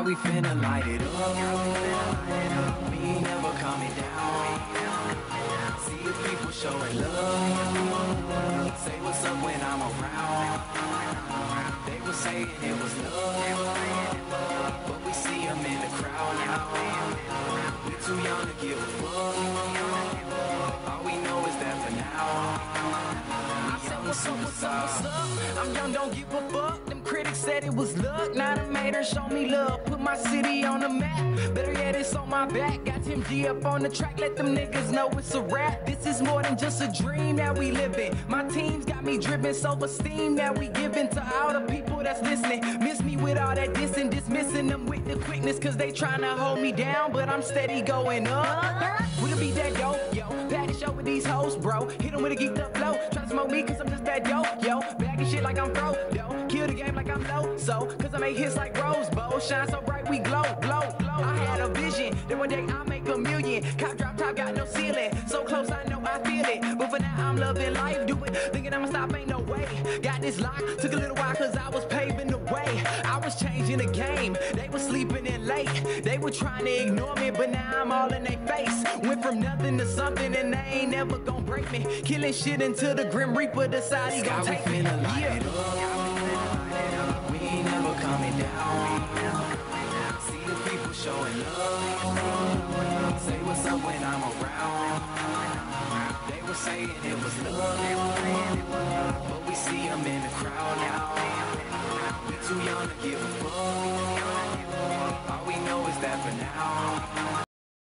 We finna light it up. We ain't never coming down. See the people showing love. Say what's up when I'm around. They were saying it was love, but we see them in the crowd now. We too young to give a fuck. All we know is that for now. I said what's up, what's up, what's up. I'm young, don't give a fuck. Them critics said it was luck. Now the made her show me love. Put my city on the map. Better yet, it's on my back. Got Tim G up on the track. Let them niggas know it's a rap. This is more than just a dream that we living. My team's got me driven, self-esteem that we giving to all the people that's listening. Miss me with all that dissing, dismissing them with the quickness, cause they tryna hold me down, but I'm steady going up. We could be that dope, yo. Pack the show with these hoes, bro. Hit them with a geeked up flow. Try to smoke me cause I'm just that dope, yo. Bagging shit like I'm pro, yo. Kill the game like I'm low, so cause I make hits like Rose Bowl. Shine so bright we glow, glow, glow. I had a vision that one day I'll make a million. Cop drop top got no ceiling, so close I know I feel it. But for now I'm loving life, do it, thinking I'ma stop, ain't no way. Got this lock, took a little while cause I was paving the way. I was changing the game, they were sleeping in late. They were trying to ignore me, but now I'm all in their face. Went from nothing to something and they ain't never gonna break me. Killing shit until the Grim Reaper decide he gon' take me. Yeah. We ain't never coming down. See the people showing love. Say what's up when I'm around. They were saying it was love, but we see them in the crowd now. We too young to give a fuck. All we know is that for now.